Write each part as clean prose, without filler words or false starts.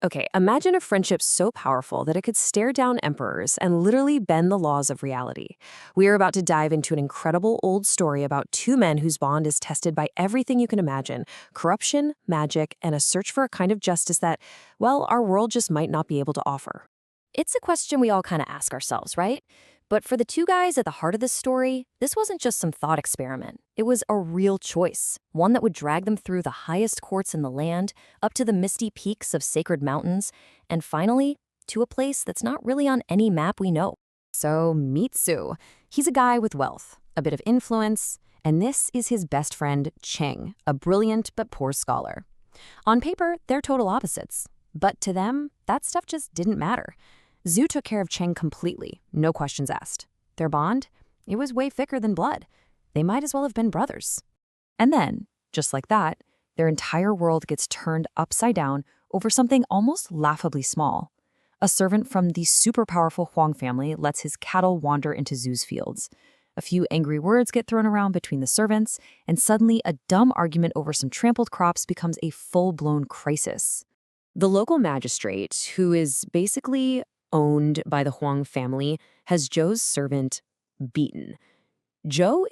Okay, imagine a friendship so powerful that it could stare down emperors and literally bend the laws of reality. We are about to dive into an incredible old story about two men whose bond is tested by everything you can imagine: corruption, magic, and a search for a kind of justice that, well, our world just might not be able to offer. It's a question we all kind of ask ourselves, right? But for the two guys at the heart of this story, this wasn't just some thought experiment. It was a real choice, one that would drag them through the highest courts in the land, up to the misty peaks of sacred mountains, and finally, to a place that's not really on any map we know. So meet Zhou. He's a guy with wealth, a bit of influence, and this is his best friend, Cheng, a brilliant but poor scholar. On paper, they're total opposites, but to them, that stuff just didn't matter. Zhou took care of Cheng completely, no questions asked. Their bond? It was way thicker than blood. They might as well have been brothers. And then, just like that, their entire world gets turned upside down over something almost laughably small. A servant from the super powerful Huang family lets his cattle wander into Zhu's fields. A few angry words get thrown around between the servants, and suddenly a dumb argument over some trampled crops becomes a full-blown crisis. The local magistrate, who is basically owned by the Huang family, has Zhou's servant beaten. Zhou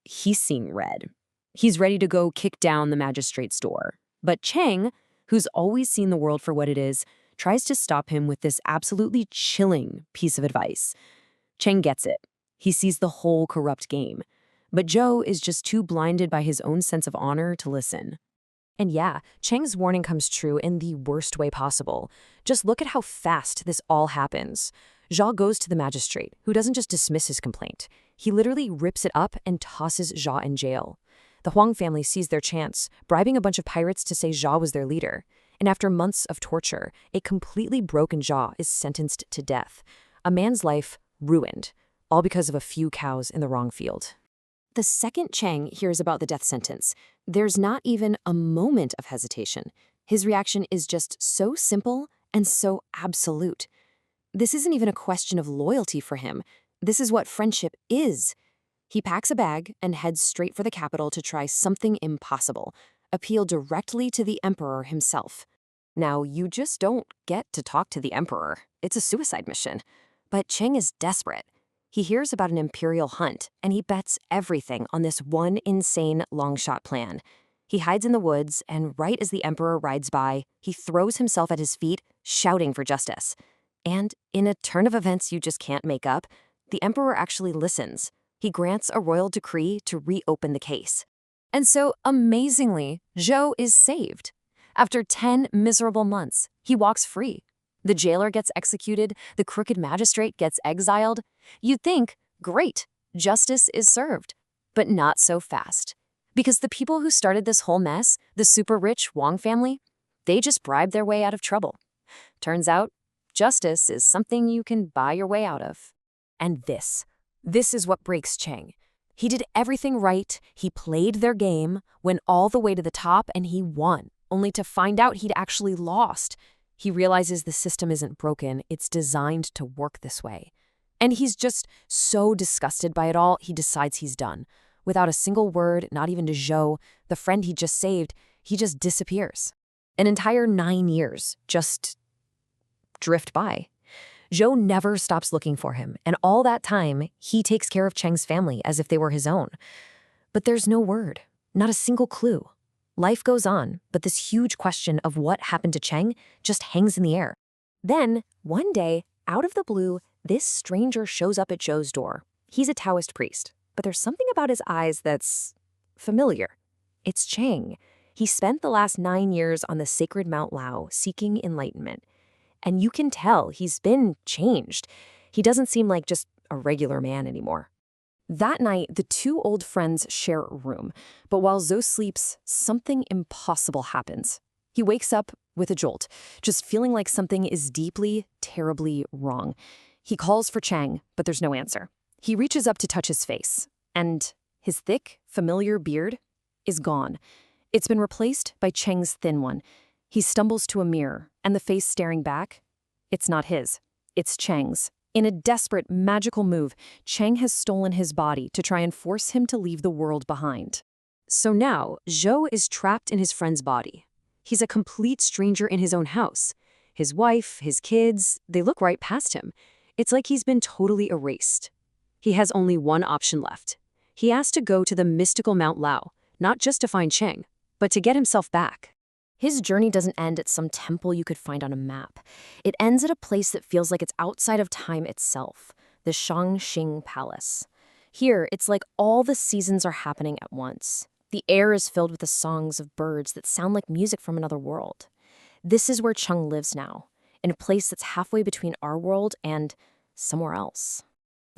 he's seeing red. He's ready to go kick down the magistrate's door. But Cheng, who's always seen the world for what it is, tries to stop him with this absolutely chilling piece of advice. Cheng gets it. He sees the whole corrupt game. But Zhou is just too blinded by his own sense of honor to listen. And yeah, Cheng's warning comes true in the worst way possible. Just look at how fast this all happens. Zhou goes to the magistrate, who doesn't just dismiss his complaint. He literally rips it up and tosses Zhou in jail. The Huang family sees their chance, bribing a bunch of pirates to say Zhou was their leader. And after months of torture, a completely broken Zhou is sentenced to death. A man's life ruined, all because of a few cows in the wrong field. The second Cheng hears about the death sentence, there's not even a moment of hesitation. His reaction is just so simple and so absolute. This isn't even a question of loyalty for him. This is what friendship is. He packs a bag and heads straight for the capital to try something impossible: appeal directly to the emperor himself. Now, you just don't get to talk to the emperor. It's a suicide mission. But Cheng is desperate. He hears about an imperial hunt, and he bets everything on this one insane long-shot plan. He hides in the woods, and right as the emperor rides by, he throws himself at his feet, shouting for justice. And in a turn of events you just can't make up, the emperor actually listens. He grants a royal decree to reopen the case. And so, amazingly, Zhou is saved. After 10 miserable months, he walks free. The jailer gets executed, the crooked magistrate gets exiled. You'd think, great, justice is served. But not so fast. Because the people who started this whole mess, the super-rich Wang family, they just bribed their way out of trouble. Turns out, justice is something you can buy your way out of. And this is what breaks Cheng. He did everything right, he played their game, went all the way to the top, and he won, only to find out he'd actually lost. He realizes the system isn't broken, it's designed to work this way. And he's just so disgusted by it all, he decides he's done. Without a single word, not even to Zhou, the friend he just saved, he just disappears. An entire 9 years just drift by. Zhou never stops looking for him, and all that time, he takes care of Cheng's family as if they were his own. But there's no word, not a single clue. Life goes on, but this huge question of what happened to Cheng just hangs in the air. Then, one day, out of the blue, this stranger shows up at Zhou's door. He's a Taoist priest, but there's something about his eyes that's familiar. It's Cheng. He spent the last 9 years on the sacred Mount Lao seeking enlightenment. And you can tell he's been changed. He doesn't seem like just a regular man anymore. That night, the two old friends share a room, but while Zhou sleeps, something impossible happens. He wakes up with a jolt, just feeling like something is deeply, terribly wrong. He calls for Cheng, but there's no answer. He reaches up to touch his face, and his thick, familiar beard is gone. It's been replaced by Cheng's thin one. He stumbles to a mirror, and the face staring back, it's not his, it's Cheng's. In a desperate, magical move, Cheng has stolen his body to try and force him to leave the world behind. So now, Zhou is trapped in his friend's body. He's a complete stranger in his own house. His wife, his kids, they look right past him. It's like he's been totally erased. He has only one option left. He has to go to the mystical Mount Lao, not just to find Cheng, but to get himself back. His journey doesn't end at some temple you could find on a map. It ends at a place that feels like it's outside of time itself, the Shangxing Palace. Here, it's like all the seasons are happening at once. The air is filled with the songs of birds that sound like music from another world. This is where Cheng lives now, in a place that's halfway between our world and somewhere else.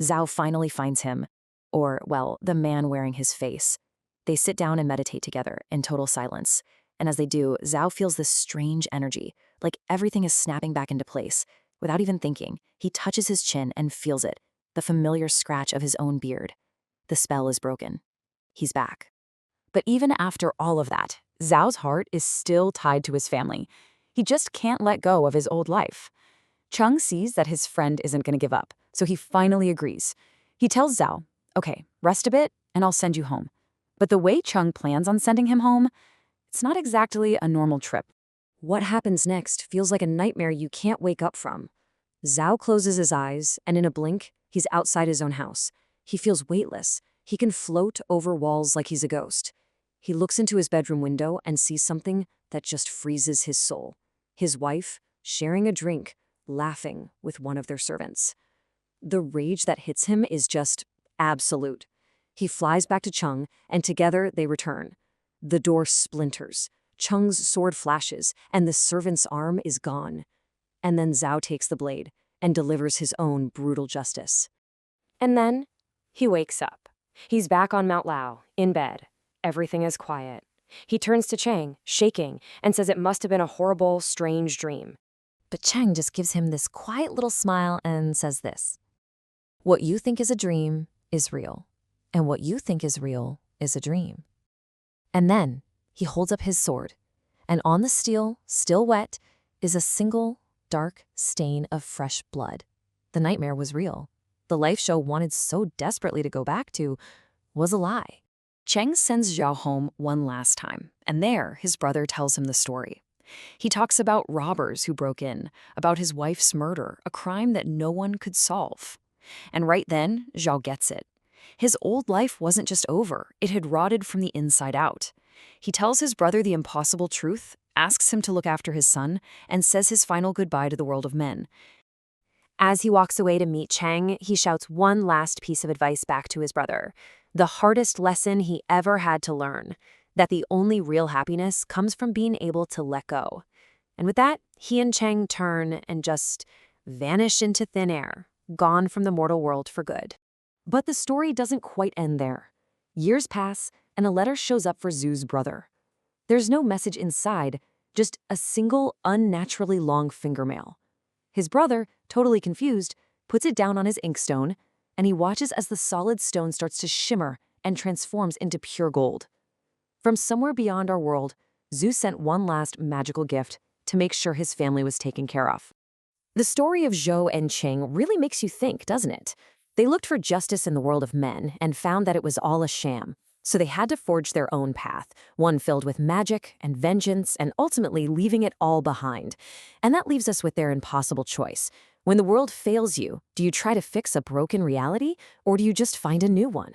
Zhou finally finds him, or, well, the man wearing his face. They sit down and meditate together in total silence. And as they do, Zhou feels this strange energy, like everything is snapping back into place. Without even thinking, he touches his chin and feels it, the familiar scratch of his own beard. The spell is broken. He's back. But even after all of that, Zhao's heart is still tied to his family. He just can't let go of his old life. Cheng sees that his friend isn't going to give up, so he finally agrees. He tells Zhou, okay, rest a bit, and I'll send you home. But the way Cheng plans on sending him home, it's not exactly a normal trip. What happens next feels like a nightmare you can't wake up from. Zhou closes his eyes, and in a blink, he's outside his own house. He feels weightless. He can float over walls like he's a ghost. He looks into his bedroom window and sees something that just freezes his soul. His wife, sharing a drink, laughing with one of their servants. The rage that hits him is just absolute. He flies back to Cheng, and together they return. The door splinters, Cheng's sword flashes, and the servant's arm is gone. And then Zhou takes the blade and delivers his own brutal justice. And then he wakes up. He's back on Mount Lao, in bed. Everything is quiet. He turns to Cheng, shaking, and says it must have been a horrible, strange dream. But Cheng just gives him this quiet little smile and says this: what you think is a dream is real, and what you think is real is a dream. And then he holds up his sword, and on the steel, still wet, is a single, dark stain of fresh blood. The nightmare was real. The life Zhou wanted so desperately to go back to was a lie. Cheng sends Zhou home one last time, and there his brother tells him the story. He talks about robbers who broke in, about his wife's murder, a crime that no one could solve. And right then, Zhou gets it. His old life wasn't just over, it had rotted from the inside out. He tells his brother the impossible truth, asks him to look after his son, and says his final goodbye to the world of men. As he walks away to meet Cheng, he shouts one last piece of advice back to his brother. The hardest lesson he ever had to learn, that the only real happiness comes from being able to let go. And with that, he and Cheng turn and just vanish into thin air, gone from the mortal world for good. But the story doesn't quite end there. Years pass, and a letter shows up for Zhu's brother. There's no message inside, just a single unnaturally long fingernail. His brother, totally confused, puts it down on his inkstone, and he watches as the solid stone starts to shimmer and transforms into pure gold. From somewhere beyond our world, Zhou sent one last magical gift to make sure his family was taken care of. The story of Zhou and Cheng really makes you think, doesn't it? They looked for justice in the world of men and found that it was all a sham. So they had to forge their own path, one filled with magic and vengeance and ultimately leaving it all behind. And that leaves us with their impossible choice. When the world fails you, do you try to fix a broken reality or do you just find a new one?